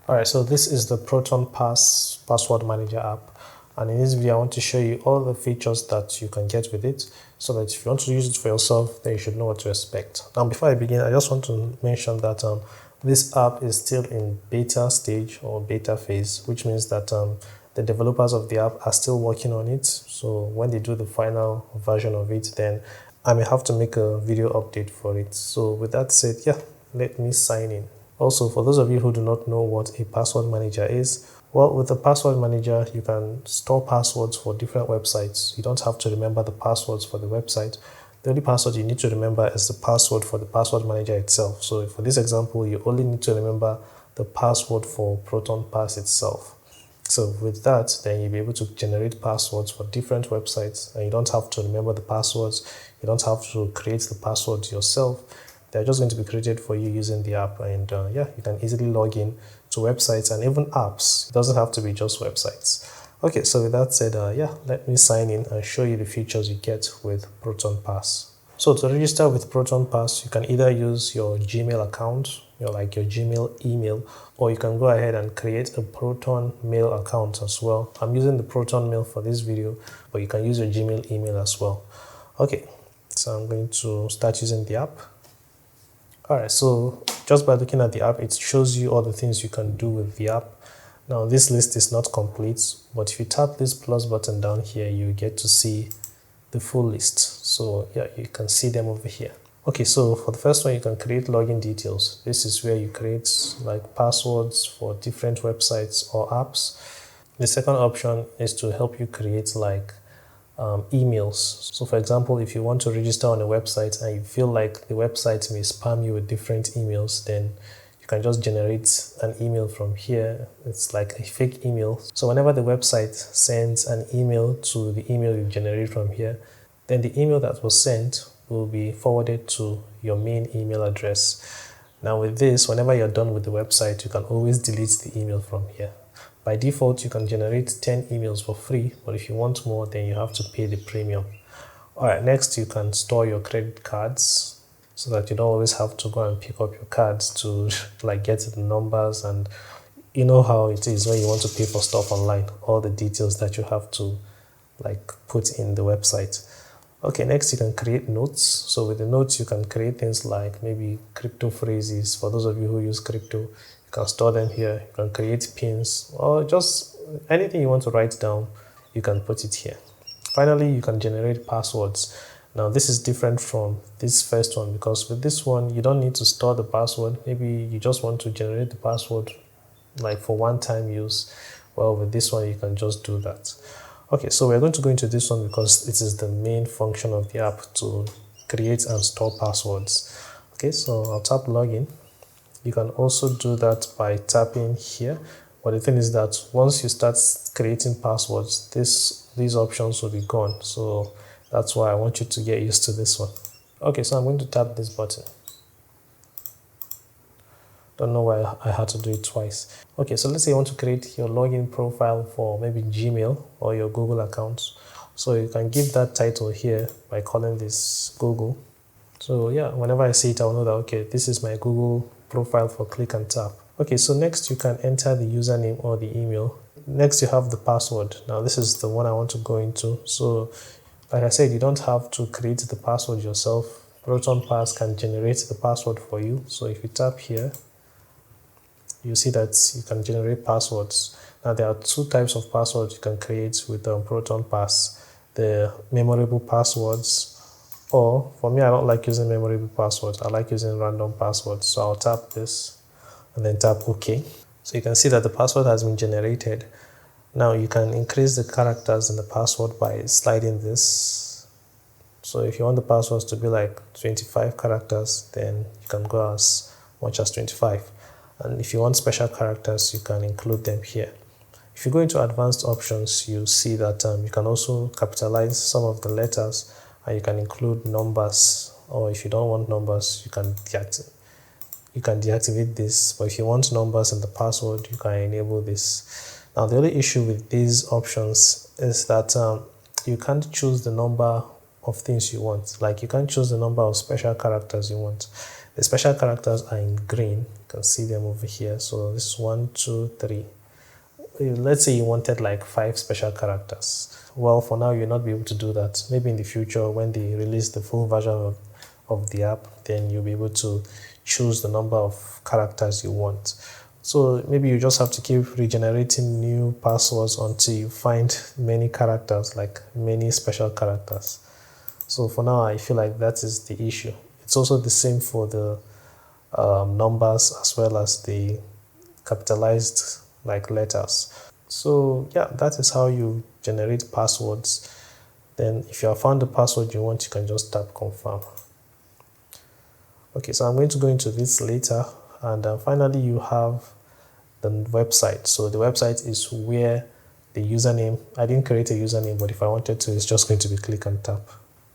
Alright, so this is the Proton Password Manager app, and in this video I want to show you all the features that you can get with it, so that if you want to use it for yourself, then you should know what to expect. Now before I begin, I just want to mention that this app is still in beta stage or beta phase, which means that the developers of the app are still working on it. So when they do the final version of it, then I may have to make a video update for it. So with that said, yeah, let me sign in. Also, for those of you who do not know what a password manager is, well, with the password manager, you can store passwords for different websites. You don't have to remember the passwords for the website. The only password you need to remember is the password for the password manager itself. So for this example, you only need to remember the password for Proton Pass itself. So with that, then you'll be able to generate passwords for different websites, and you don't have to remember the passwords. You don't have to create the passwords yourself. They're just going to be created for you using the app, and yeah, you can easily log in to websites and even apps. It doesn't have to be just websites. Okay, so with that said, yeah, let me sign in and show you the features you get with Proton Pass. So to register with Proton Pass, you can either use your Gmail account, your Gmail email, or you can go ahead and create a Proton mail account as well. I'm using the Proton mail for this video, but you can use your Gmail email as well. Okay, so I'm going to start using the app. Alright, so just by looking at the app, it shows you all the things you can do with the app. Now this list is not complete, but if you tap this plus button down here, you get to see the full list. So yeah, you can see them over here. Okay, so for the first one, you can create login details. This is where you create like passwords for different websites or apps. The second option is to help you create like emails. So for example, if you want to register on a website and you feel like the website may spam you with different emails, then you can just generate an email from here. It's like a fake email. So whenever the website sends an email to the email you generate from here, then the email that was sent will be forwarded to your main email address. Now with this, whenever you're done with the website, you can always delete the email from here. By default, you can generate 10 emails for free, but if you want more, then you have to pay the premium. Alright, next you can store your credit cards so that you don't always have to go and pick up your cards to like get the numbers, and you know how it is when you want to pay for stuff online, all the details that you have to like put in the website. Okay, next you can create notes. So with the notes, you can create things like maybe crypto phrases. For those of you who use crypto, you can store them here. You can create pins or just anything you want to write down, you can put it here. Finally, you can generate passwords. Now this is different from this first one, because with this one, you don't need to store the password. Maybe you just want to generate the password like for one-time use. Well, with this one, you can just do that. Okay, so we're going to go into this one because it is the main function of the app to create and store passwords. Okay, so I'll tap login. You can also do that by tapping here. But the thing is that once you start creating passwords, these options will be gone. So that's why I want you to get used to this one. Okay, so I'm going to tap this button. Don't know why I had to do it twice. Okay, so let's say you want to create your login profile for maybe Gmail or your Google account. So you can give that title here by calling this Google. So yeah, whenever I see it, I'll know that, okay, this is my Google profile for click and tap. Okay, so next you can enter the username or the email. Next you have the password. Now this is the one I want to go into. So like I said, you don't have to create the password yourself. Proton Pass can generate the password for you. So if you tap here, you see that you can generate passwords. Now there are two types of passwords you can create with Proton Pass. The memorable passwords, or for me, I don't like using memorable passwords. I like using random passwords. So I'll tap this and then tap OK. So you can see that the password has been generated. Now you can increase the characters in the password by sliding this. So if you want the passwords to be like 25 characters, then you can go as much as 25. And if you want special characters, you can include them here. If you go into advanced options, you see that you can also capitalize some of the letters, and you can include numbers. Or if you don't want numbers, you can deactivate this. But if you want numbers in the password, you can enable this. Now the only issue with these options is that you can't choose the number of things you want. Like you can't choose the number of special characters you want. The special characters are in green. You can see them over here. So this is 1, 2, 3. Let's say you wanted like 5 special characters. Well, for now you'll not be able to do that. Maybe in the future when they release the full version of the app, then you'll be able to choose the number of characters you want. So maybe you just have to keep regenerating new passwords until you find many characters, like many special characters. So for now, I feel like that is the issue. It's also the same for the numbers as well as the capitalized like letters. So yeah, that is how you generate passwords. Then if you have found the password you want, you can just tap confirm. Okay, so I'm going to go into this later. And finally, you have the website. So the website is where the username, I didn't create a username, but if I wanted to, it's just going to be click and tap.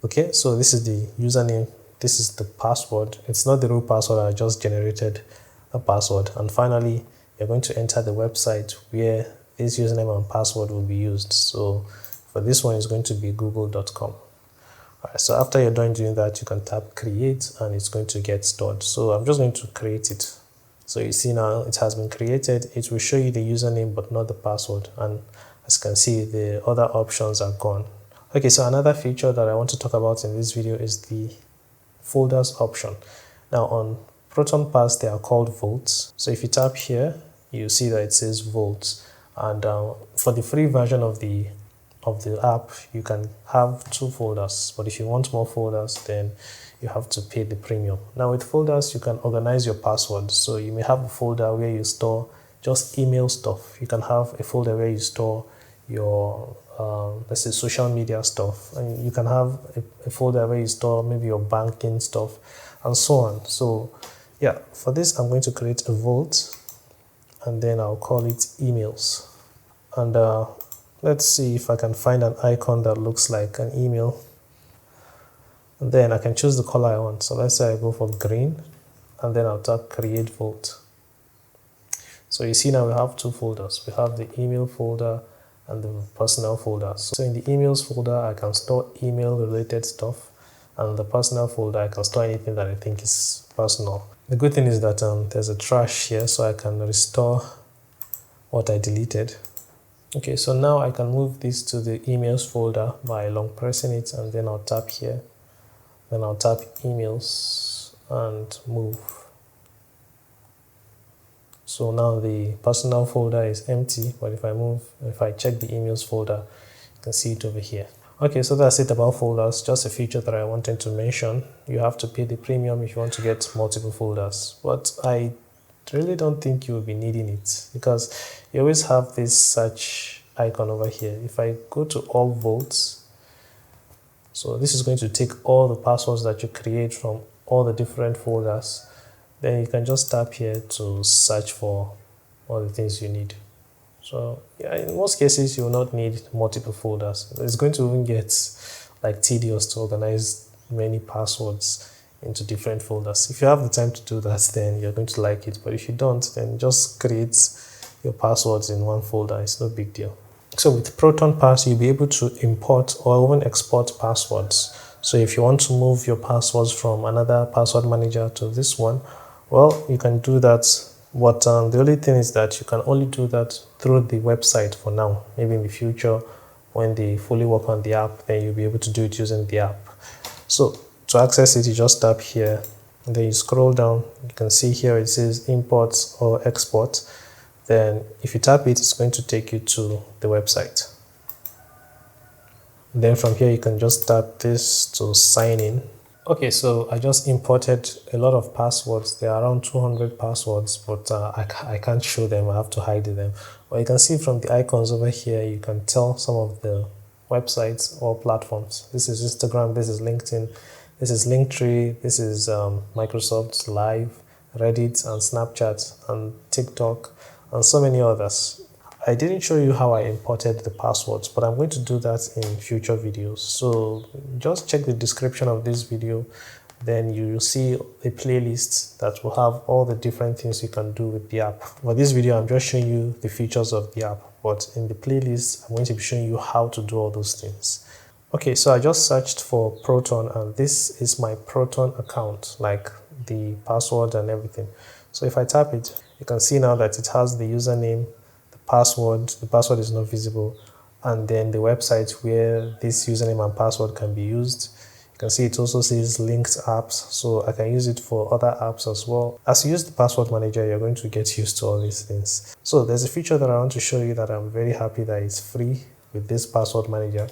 Okay, so this is the username. This is the password. It's not the real password. I just generated a password. And finally, you're going to enter the website where this username and password will be used. So for this one, it's going to be google.com. Alright, so after you're done doing that, you can tap create and it's going to get stored. So I'm just going to create it. So you see now it has been created. It will show you the username but not the password. And as you can see, the other options are gone. Okay, so another feature that I want to talk about in this video is the folders option. Now on Proton Pass, they are called vaults. So if you tap here, you see that it says vaults. And for the free version of the app, you can have 2 folders, but if you want more folders, then you have to pay the premium. Now with folders, you can organize your passwords. So you may have a folder where you store just email stuff. You can have a folder where you store your let's say social media stuff, and you can have a folder where you store maybe your banking stuff and so on. So yeah, for this I'm going to create a vault and then I'll call it emails. And let's see if I can find an icon that looks like an email. And then I can choose the color I want. So let's say I go for green and then I'll tap create vault. So you see now we have 2 folders. We have the email folder and the personal folder. So in the emails folder, I can store email related stuff. And the personal folder, I can store anything that I think is personal. The good thing is that there's a trash here, so I can restore what I deleted. Okay, so now I can move this to the emails folder by long pressing it, and then I'll tap here. Then I'll tap emails and move. So now the personal folder is empty, but if I check the emails folder, you can see it over here. Okay, so that's it about folders. Just a feature that I wanted to mention. You have to pay the premium if you want to get multiple folders, but I really don't think you'll be needing it because you always have this search icon over here. If I go to all vaults, so this is going to take all the passwords that you create from all the different folders. Then you can just tap here to search for all the things you need. So yeah, in most cases, you will not need multiple folders. It's going to even get like tedious to organize many passwords into different folders. If you have the time to do that, then you're going to like it. But if you don't, then just create your passwords in one folder. It's no big deal. So with Proton Pass, you'll be able to import or even export passwords. So if you want to move your passwords from another password manager to this one, well, you can do that. But the only thing is that you can only do that through the website for now. Maybe in the future, when they fully work on the app, then you'll be able to do it using the app. So to access it, you just tap here, and then you scroll down. You can see here it says import or export. Then if you tap it, it's going to take you to the website. Then from here, you can just tap this to sign in. Okay, so I just imported a lot of passwords. There are around 200 passwords, but I can't show them. I have to hide them. But you can see from the icons over here, you can tell some of the websites or platforms. This is Instagram, this is LinkedIn, this is Linktree, this is Microsoft Live, Reddit, and Snapchat, and TikTok, and so many others. I didn't show you how I imported the passwords, but I'm going to do that in future videos. So just check the description of this video, then you will see a playlist that will have all the different things you can do with the app. For this video, I'm just showing you the features of the app, but in the playlist, I'm going to be showing you how to do all those things. Okay, so I just searched for Proton, and this is my Proton account, like the password and everything. So if I tap it, you can see now that it has the username, the password is not visible, and then the website where this username and password can be used. You can see it also says linked apps, so I can use it for other apps as well. As you use the password manager, you're going to get used to all these things. So there's a feature that I want to show you that I'm very happy that it's free with this password manager.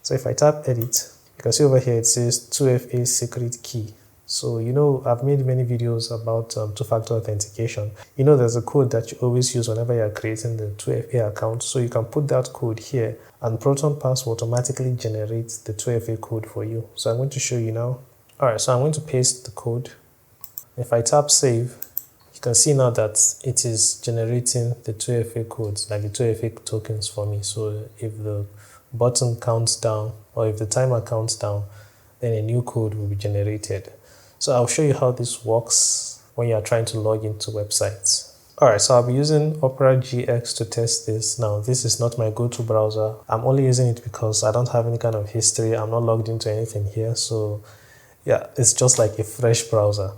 So if I tap edit, you can see over here it says 2FA secret key. So, I've made many videos about two-factor authentication. There's a code that you always use whenever you're creating the 2FA account. So you can put that code here and Proton Pass will automatically generate the 2FA code for you. So I'm going to show you now. All right, so I'm going to paste the code. If I tap save, you can see now that it is generating the 2FA codes, like the 2FA tokens for me. So if the button counts down or if the timer counts down, then a new code will be generated. So I'll show you how this works when you're trying to log into websites. Alright, so I'll be using Opera GX to test this. Now, this is not my go-to browser. I'm only using it because I don't have any kind of history. I'm not logged into anything here. So yeah, it's just like a fresh browser.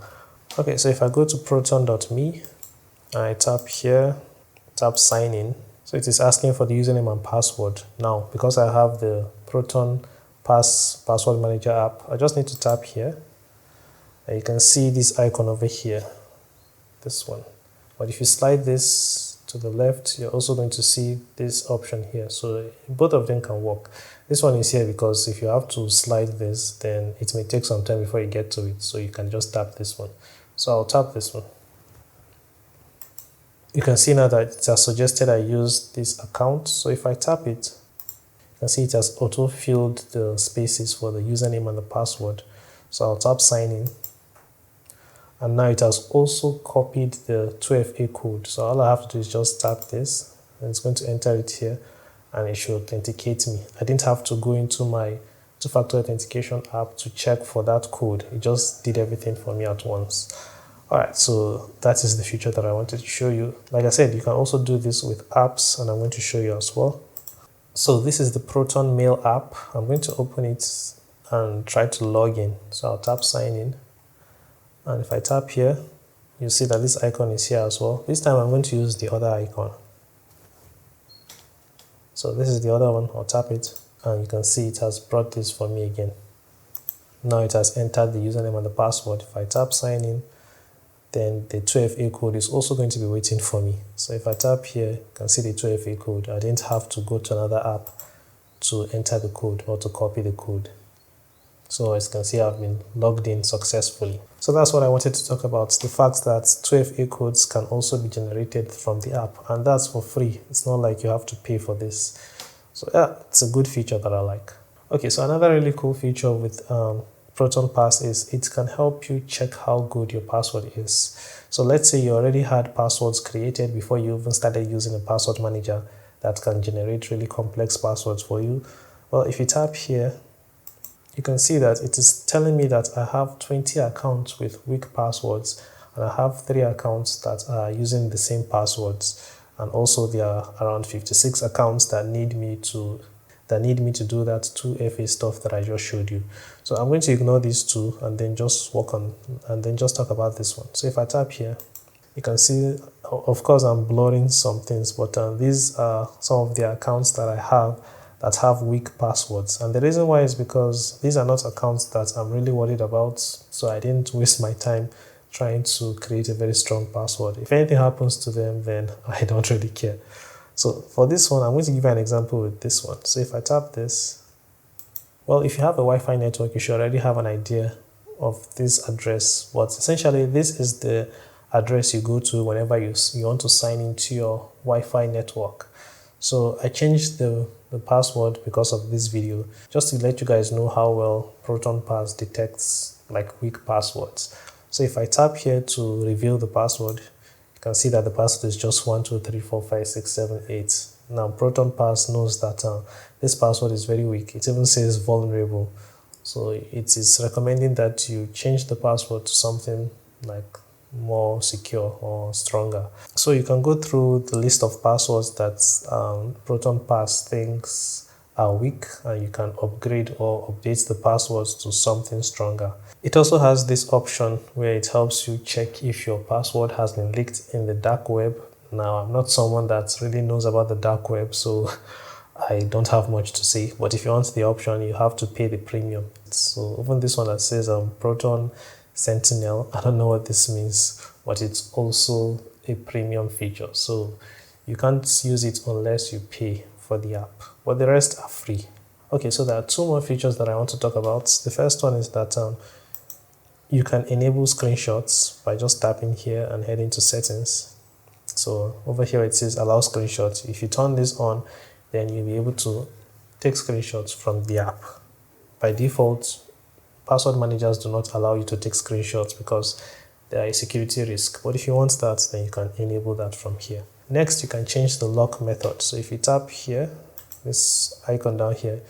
Okay, so if I go to proton.me, I tap here, tap sign in. So it is asking for the username and password. Now, because I have the Proton password manager app, I just need to tap here. And you can see this icon over here, this one. But if you slide this to the left, you're also going to see this option here. So both of them can work. This one is here because if you have to slide this, then it may take some time before you get to it. So you can just tap this one. So I'll tap this one. You can see now that it has suggested I use this account. So if I tap it, you can see it has auto-filled the spaces for the username and the password. So I'll tap sign in. And now it has also copied the 2FA code. So all I have to do is just tap this and it's going to enter it here and it should authenticate me. I didn't have to go into my two-factor authentication app to check for that code. It just did everything for me at once. Alright, so that is the feature that I wanted to show you. Like I said, you can also do this with apps and I'm going to show you as well. So this is the Proton Mail app. I'm going to open it and try to log in. So I'll tap sign in. And if I tap here, you see that this icon is here as well. This time I'm going to use the other icon. So this is the other one. I'll tap it and you can see it has brought this for me again. Now it has entered the username and the password. If I tap sign in, then the 2FA code is also going to be waiting for me. So if I tap here, you can see the 2FA code. I didn't have to go to another app to enter the code or to copy the code. So as you can see, I've been logged in successfully. So that's what I wanted to talk about, the fact that 2FA codes can also be generated from the app, and that's for free. It's not like you have to pay for this. So yeah, it's a good feature that I like. Okay, so another really cool feature with Proton Pass is it can help you check how good your password is. So let's say you already had passwords created before you even started using a password manager that can generate really complex passwords for you. Well, if you tap here, you can see that it is telling me that I have 20 accounts with weak passwords and I have 3 accounts that are using the same passwords, and also there are around 56 accounts that need me to do that 2FA stuff that I just showed you. So I'm going to ignore these two and then just talk about this one. So if I tap here, you can see, of course I'm blurring some things, but these are some of the accounts that I have that have weak passwords. And the reason why is because these are not accounts that I'm really worried about, so I didn't waste my time trying to create a very strong password. If anything happens to them, then I don't really care. So for this one, I'm going to give you an example with this one. So if I tap this, well, if you have a Wi-Fi network, you should already have an idea of this address. But essentially, this is the address you go to whenever you want to sign into your Wi-Fi network. So I changed the password because of this video, just to let you guys know how well Proton Pass detects like weak passwords. So if I tap here to reveal the password, you can see that the password is just 1 2 3 4 5 6 7 8. Now Proton Pass knows that this password is very weak. It even says vulnerable. So it is recommending that you change the password to something like more secure or stronger. So you can go through the list of passwords that Proton Pass thinks are weak, and you can upgrade or update the passwords to something stronger. It also has this option where it helps you check if your password has been leaked in the dark web. Now, I'm not someone that really knows about the dark web, so I don't have much to say. But if you want the option, you have to pay the premium. So even this one that says Proton Sentinel, I don't know what this means, but it's also a premium feature. So you can't use it unless you pay for the app, but the rest are free. Okay, so there are two more features that I want to talk about. The first one is that you can enable screenshots by just tapping here and heading to settings. So over here it says allow screenshots. If you turn this on, then you'll be able to take screenshots from the app. By default, password managers do not allow you to take screenshots because they are a security risk. But if you want that, then you can enable that from here. Next, you can change the lock method. So if you tap here, this icon down here,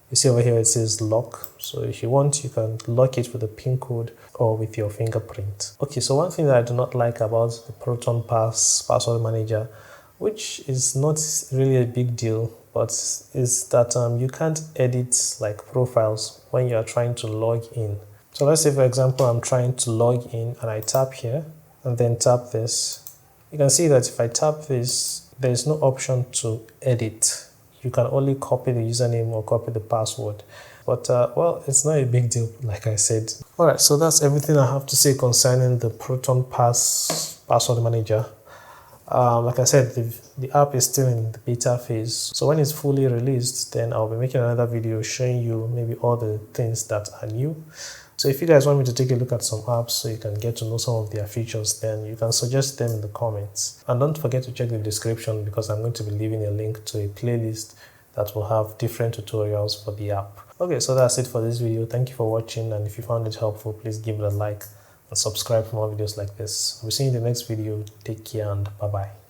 you see over here it says lock. So if you want, you can lock it with a PIN code or with your fingerprint. Okay, so one thing that I do not like about the Proton password manager, which is not really a big deal, but is that you can't edit like profiles when you are trying to log in. So let's say, for example, I'm trying to log in and I tap here and then tap this. You can see that if I tap this, there is no option to edit. You can only copy the username or copy the password. But well, it's not a big deal, like I said. All right, so that's everything I have to say concerning the Proton password manager. Like I said, the app is still in the beta phase. So when it's fully released, then I'll be making another video showing you maybe all the things that are new. So if you guys want me to take a look at some apps so you can get to know some of their features, then you can suggest them in the comments. And don't forget to check the description because I'm going to be leaving a link to a playlist that will have different tutorials for the app. Okay, so that's it for this video. Thank you for watching, and if you found it helpful, please give it a like and subscribe for more videos like this. We'll see you in the next video. Take care and bye-bye.